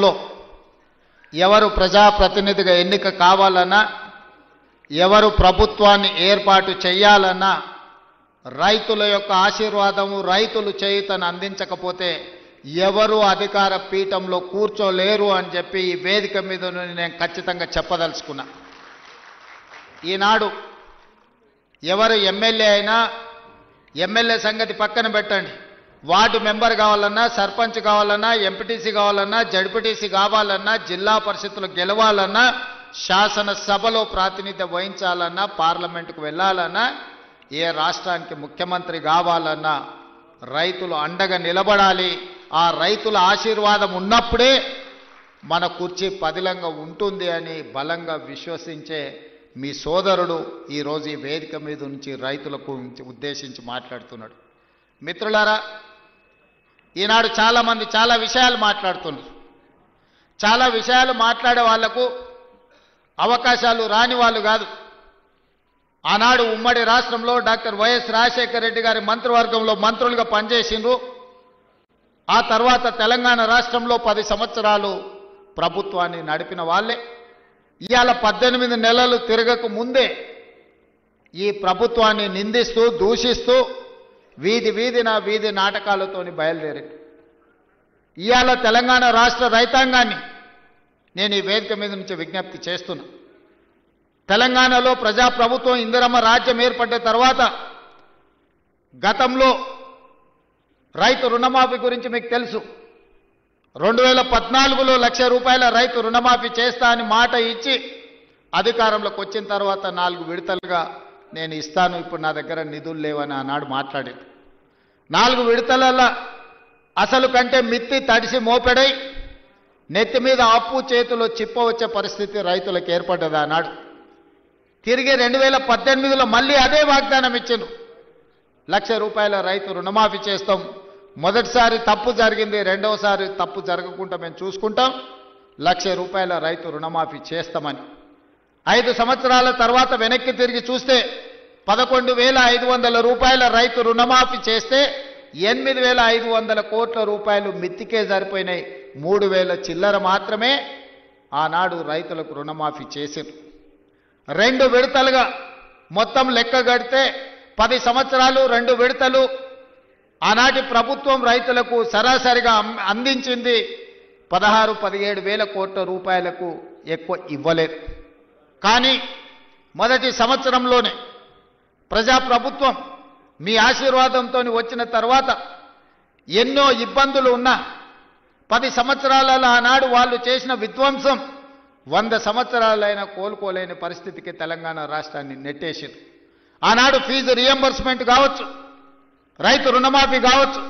దేశంలో ఎవరు ప్రజాప్రతినిధిగా ఎన్నిక కావాలన్నా, ఎవరు ప్రభుత్వాన్ని ఏర్పాటు చేయాలన్నా రైతుల యొక్క ఆశీర్వాదము, రైతులు చేయుతను అందించకపోతే ఎవరు అధికార పీఠంలో కూర్చోలేరు అని చెప్పి ఈ వేదిక మీద నేను ఖచ్చితంగా చెప్పదలుచుకున్నా. ఈనాడు ఎవరు ఎమ్మెల్యే అయినా, ఎమ్మెల్యే సంగతి పక్కన పెట్టండి, వార్డు మెంబర్ కావాలన్నా, సర్పంచ్ కావాలన్నా, ఎంపీటీసీ కావాలన్నా, జడ్పీటీసీ కావాలన్నా, జిల్లా పరిషత్తులు గెలవాలన్నా, శాసనసభలో ప్రాతినిధ్యం వహించాలన్నా, పార్లమెంటుకు వెళ్ళాలన్నా, ఏ రాష్ట్రానికి ముఖ్యమంత్రి కావాలన్నా రైతులు అండగా నిలబడాలి. ఆ రైతుల ఆశీర్వాదం ఉన్నప్పుడే మన కుర్చీ పదిలంగా ఉంటుంది అని బలంగా విశ్వసించే మీ సోదరుడు ఈరోజు ఈ వేదిక మీద నుంచి రైతులకు ఉద్దేశించి మాట్లాడుతున్నాడు. మిత్రులారా, ఈనాడు చాలామంది చాలా విషయాలు మాట్లాడుతున్నారు. చాలా విషయాలు మాట్లాడే వాళ్లకు అవకాశాలు రాని వాళ్ళు కాదు. ఆనాడు ఉమ్మడి రాష్ట్రంలో డాక్టర్ వైఎస్ రాజశేఖర రెడ్డి గారి మంత్రివర్గంలో మంత్రులుగా పనిచేసిండ్రు. ఆ తర్వాత తెలంగాణ రాష్ట్రంలో 10 సంవత్సరాలు ప్రభుత్వాన్ని నడిపిన వాళ్ళే ఇవాళ 18 నెలలు తిరగక ముందే ఈ ప్రభుత్వాన్ని నిందిస్తూ, దూషిస్తూ వీధి నాటకాలతోని బయలుదేరారు. ఇవాళ తెలంగాణ రాష్ట్ర రైతాంగాన్ని నేను ఈ వేదిక మీద నుంచి విజ్ఞప్తి చేస్తున్నా. తెలంగాణలో ప్రజాప్రభుత్వం, ఇందిరమ్మ రాజ్యం ఏర్పడ్డ తర్వాత గతంలో రైతు రుణమాఫీ గురించి మీకు తెలుసు. 2014లో ₹1,00,000 రైతు రుణమాఫీ చేస్తా అని మాట ఇచ్చి అధికారంలోకి వచ్చిన తర్వాత 4 విడతలుగా నేను ఇస్తాను, ఇప్పుడు నా దగ్గర నిధులు లేవని ఆనాడు మాట్లాడేది. 4 విడతల అసలు కంటే మిత్తి తడిసి మోపెడై నెత్తి మీద అప్పు, చేతిలో చిప్ప వచ్చే పరిస్థితి రైతులకు ఏర్పడ్డది. ఆనాడు తిరిగి 2018లో మళ్ళీ అదే వాగ్దానం ఇచ్చిండ్రు. ₹1,00,000 రైతు రుణమాఫీ చేస్తాం. మొదటిసారి తప్పు జరిగింది, రెండవసారి తప్పు జరగకుండా మేము చూసుకుంటాం, ₹1,00,000 రైతు రుణమాఫీ చేస్తామని. 5 సంవత్సరాల తర్వాత వెనక్కి తిరిగి చూస్తే ₹11,500 రైతు రుణమాఫీ చేస్తే 8,500 కోట్ల రూపాయలు మిత్తికే సరిపోయినాయి. 3,000 చిల్లర మాత్రమే ఆనాడు రైతులకు రుణమాఫీ చేసిండ్రు. 2 విడతలుగా మొత్తం లెక్క కడితే 10 సంవత్సరాలు 2 విడతలు ఆనాటి ప్రభుత్వం రైతులకు సరాసరిగా అందించింది 16-17 వేల కోట్ల రూపాయలకు ఎక్కువ ఇవ్వలేదు. కానీ మొదటి సంవత్సరంలోనే ప్రజాప్రభుత్వం మీ ఆశీర్వాదంతో వచ్చిన తర్వాత ఎన్నో ఇబ్బందులు ఉన్నా 10 సంవత్సరాలలో ఆనాడు వాళ్ళు చేసిన విధ్వంసం 100 సంవత్సరాలైనా కోలుకోలేని పరిస్థితికి తెలంగాణ రాష్ట్రాన్ని నెట్టేసింది. ఆనాడు ఫీజు రియంబర్స్మెంట్ కావచ్చు, రైతు రుణమాఫీ కావచ్చు,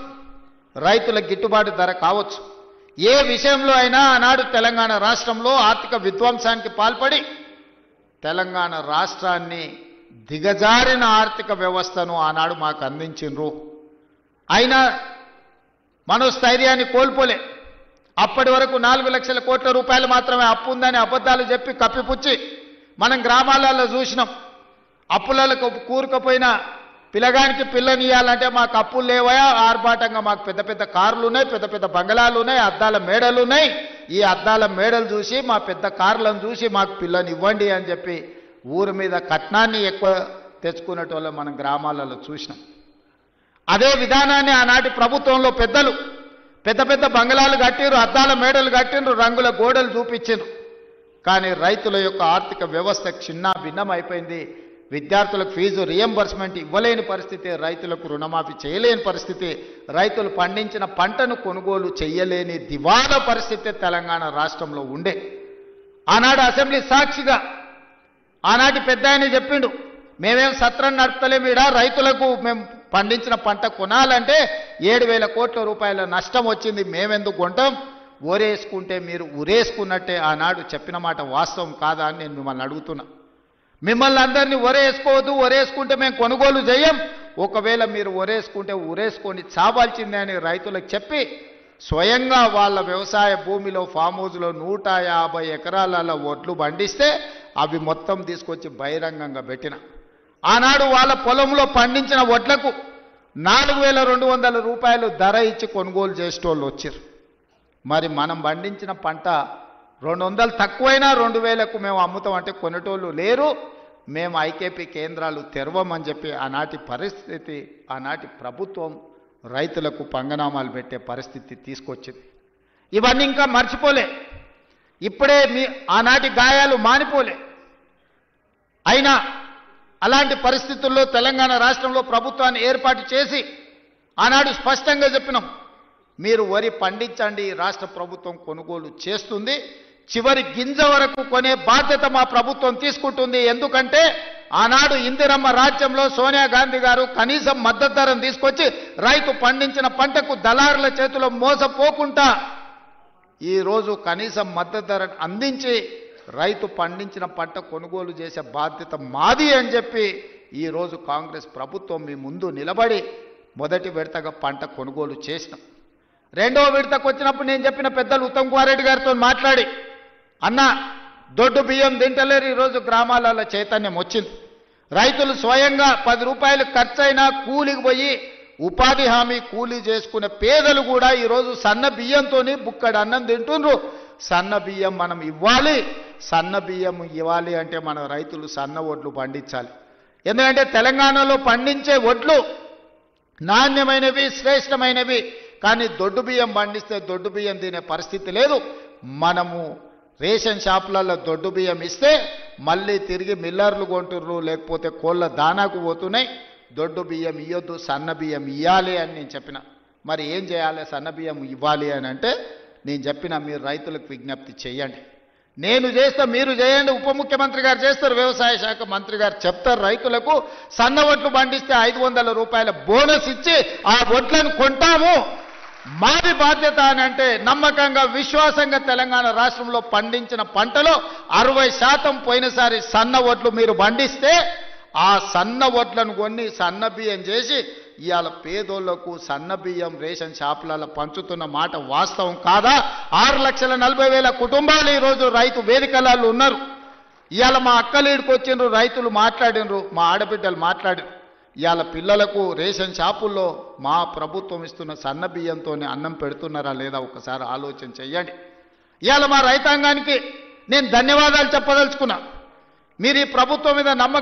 రైతుల గిట్టుబాటు ధర కావచ్చు, ఏ విషయంలో అయినా ఆనాడు తెలంగాణ రాష్ట్రంలో ఆర్థిక విధ్వంసానికి పాల్పడి తెలంగాణ రాష్ట్రాన్ని దిగజారిన ఆర్థిక వ్యవస్థను ఆనాడు మాకు అందించిండ్రు. అయినా మనోస్థైర్యాన్ని కోల్పోలే. అప్పటి వరకు 4 లక్షల కోట్ల రూపాయలు మాత్రమే అప్పు ఉందని అబద్ధాలు చెప్పి కప్పిపుచ్చి మనం గ్రామాలలో చూసినాం. అప్పులకు కూరుకుపోయిన పిల్లగానికి పిల్లనియాలంటే మాకు అప్పులు లేవయా, ఆర్భాటంగా మాకు పెద్ద పెద్ద కార్లు ఉన్నాయి, పెద్ద పెద్ద బంగళాలు ఉన్నాయి, అద్దాల మేడలు ఉన్నాయి, ఈ అద్దాల మేడలు చూసి మా పెద్ద కార్లను చూసి మాకు పిల్లని ఇవ్వండి అని చెప్పి ఊరి మీద కట్నాన్ని ఎక్కువ తెచ్చుకునేటోళ్ళ మనం గ్రామాలలో చూసినాం. అదే విధానాన్ని ఆనాటి ప్రభుత్వంలో పెద్దలు పెద్ద పెద్ద బంగళాలు కట్టిండ్రు, అద్దాల మేడలు కట్టిండ్రు, రంగుల గోడలు చూపించిండ్రు. కానీ రైతుల యొక్క ఆర్థిక వ్యవస్థ చిన్న భిన్నమైపోయింది. విద్యార్థులకు ఫీజు రియంబర్స్మెంట్ ఇవ్వలేని పరిస్థితి, రైతులకు రుణమాఫీ చేయలేని పరిస్థితి, రైతులు పండించిన పంటను కొనుగోలు చేయలేని దివాలా పరిస్థితి తెలంగాణ రాష్ట్రంలో ఉండే. ఆనాడు అసెంబ్లీ సాక్షిగా ఆనాటి పెద్ద ఆయన చెప్పిండు, మేమేం సత్రం నడపలేమీడా, రైతులకు మేము పండించిన పంట కొనాలంటే 7,000 కోట్ల రూపాయల నష్టం వచ్చింది, మేమెందుకు కొంటాం, ఓరేసుకుంటే మీరు ఉరేసుకున్నట్టే. ఆనాడు చెప్పిన మాట వాస్తవం కాదా అని నేను మిమ్మల్ని అడుగుతున్నా. మిమ్మల్ని అందరినీ ఒరేసుకోవద్దు, ఒరేసుకుంటే మేము కొనుగోలు చేయం, ఒకవేళ మీరు ఒరేసుకుంటే ఉరేసుకొని చావాల్సిందే అని రైతులకు చెప్పి స్వయంగా వాళ్ళ వ్యవసాయ భూమిలో ఫామ్ హౌస్లో 150 ఎకరాల ఒడ్లు పండిస్తే అవి మొత్తం తీసుకొచ్చి బహిరంగంగా పెట్టిన. ఆనాడు వాళ్ళ పొలంలో పండించిన వడ్లకు 4,200 రూపాయలు ధర ఇచ్చి కొనుగోలు చేసేటోళ్ళు వచ్చారు. మరి మనం పండించిన పంట 200 తక్కువైనా 2000కు మేము అమ్ముతాం అంటే కొనేటోళ్ళు లేరు. మేము ఐకేపీ కేంద్రాలు తెరవమని చెప్పి ఆనాటి పరిస్థితి, ఆనాటి ప్రభుత్వం రైతులకు పంగనామాలు పెట్టే పరిస్థితి తీసుకొచ్చింది. ఇవన్నీ ఇంకా మర్చిపోలే, ఇప్పుడే ఆనాటి గాయాలు మానిపోలే. అయినా అలాంటి పరిస్థితుల్లో తెలంగాణ రాష్ట్రంలో ప్రభుత్వాన్ని ఏర్పాటు చేసి ఆనాడు స్పష్టంగా చెప్పినాం, మీరు వరి పండించండి, రాష్ట్ర ప్రభుత్వం కొనుగోలు చేస్తుంది, చివరి గింజ వరకు కొనే బాధ్యత మా ప్రభుత్వం తీసుకుంటుంది. ఎందుకంటే ఆనాడు ఇందిరమ్మ రాజ్యంలో సోనియా గాంధీ గారు కనీసం మద్దతు ధరను తీసుకొచ్చి రైతు పండించిన పంటకు దళారుల చేతిలో మోసపోకుండా ఈరోజు కనీసం మద్దతు ధరను అందించి రైతు పండించిన పంట కొనుగోలు చేసే బాధ్యత మాది అని చెప్పి ఈరోజు కాంగ్రెస్ ప్రభుత్వం మీ ముందు నిలబడి మొదటి విడతగా పంట కొనుగోలు చేసినాం. రెండవ విడతకు వచ్చినప్పుడు నేను చెప్పిన పెద్దలు ఉత్తమ్ కుమార్ రెడ్డి గారితో మాట్లాడి, అన్న దొడ్డు బియ్యం తింటలేరు, ఈరోజు గ్రామాలలో చైతన్యం వచ్చింది. రైతులు స్వయంగా 10 రూపాయలు ఖర్చైనా కూలికి పోయి ఉపాధి హామీ కూలీ చేసుకునే పేదలు కూడా ఈరోజు సన్న బియ్యంతో బుక్కడి అన్నం తింటుండ్రు. సన్న బియ్యం మనం ఇవ్వాలి, సన్న బియ్యం ఇవ్వాలి అంటే మన రైతులు సన్న వడ్లు పండించాలి. ఎందుకంటే తెలంగాణలో పండించే వడ్లు నాణ్యమైనవి, శ్రేష్టమైనవి. కానీ దొడ్డు బియ్యం పండిస్తే దొడ్డు బియ్యం తినే పరిస్థితి లేదు. మనము రేషన్ షాపులలో దొడ్డు బియ్యం ఇస్తే మళ్ళీ తిరిగి మిల్లర్లు కొంటుర్రు, లేకపోతే కోళ్ళ దానాకు పోతున్నాయి. దొడ్డు బియ్యం ఇవ్వద్దు, సన్న బియ్యం ఇవ్వాలి అని నేను చెప్పిన. మరి ఏం చేయాలి, సన్న బియ్యం ఇవ్వాలి అని అంటే నేను చెప్పిన, మీరు రైతులకు విజ్ఞప్తి చేయండి, నేను చేస్తా మీరు చేయండి. ఉప ముఖ్యమంత్రి గారు చేస్తారు, వ్యవసాయ శాఖ మంత్రి గారు చెప్తారు, రైతులకు సన్న వడ్లు పండిస్తే 500 రూపాయల బోనస్ ఇచ్చి ఆ వడ్లను కొంటాము, మాది బాధ్యత అని అంటే నమ్మకంగా విశ్వాసంగా తెలంగాణ రాష్ట్రంలో పండించిన పంటలో 60% పోయినసారి సన్న వడ్లు మీరు పండిస్తే ఆ సన్న వడ్లను కొన్ని సన్న బియ్యం చేసి ఇవాళ పేదోళ్లకు సన్న బియ్యం రేషన్ షాపులలో పంచుతున్న మాట వాస్తవం కాదా? 6,40,000 కుటుంబాలు ఈరోజు రైతు వేదికలలో ఉన్నారు. ఇవాళ మా అక్కలీడికి వచ్చిండ్రు, రైతులు మాట్లాడినరు, మా ఆడబిడ్డలు మాట్లాడినరు. ఇవాళ పిల్లలకు రేషన్ షాపుల్లో మా ప్రభుత్వం ఇస్తున్న సన్న బియ్యంతో అన్నం పెడుతున్నారా లేదా ఒకసారి ఆలోచన చెయ్యండి. ఇవాళ మా రైతాంగానికి నేను ధన్యవాదాలు చెప్పదలుచుకున్నా. మీరు ఈ ప్రభుత్వం మీద నమ్మకం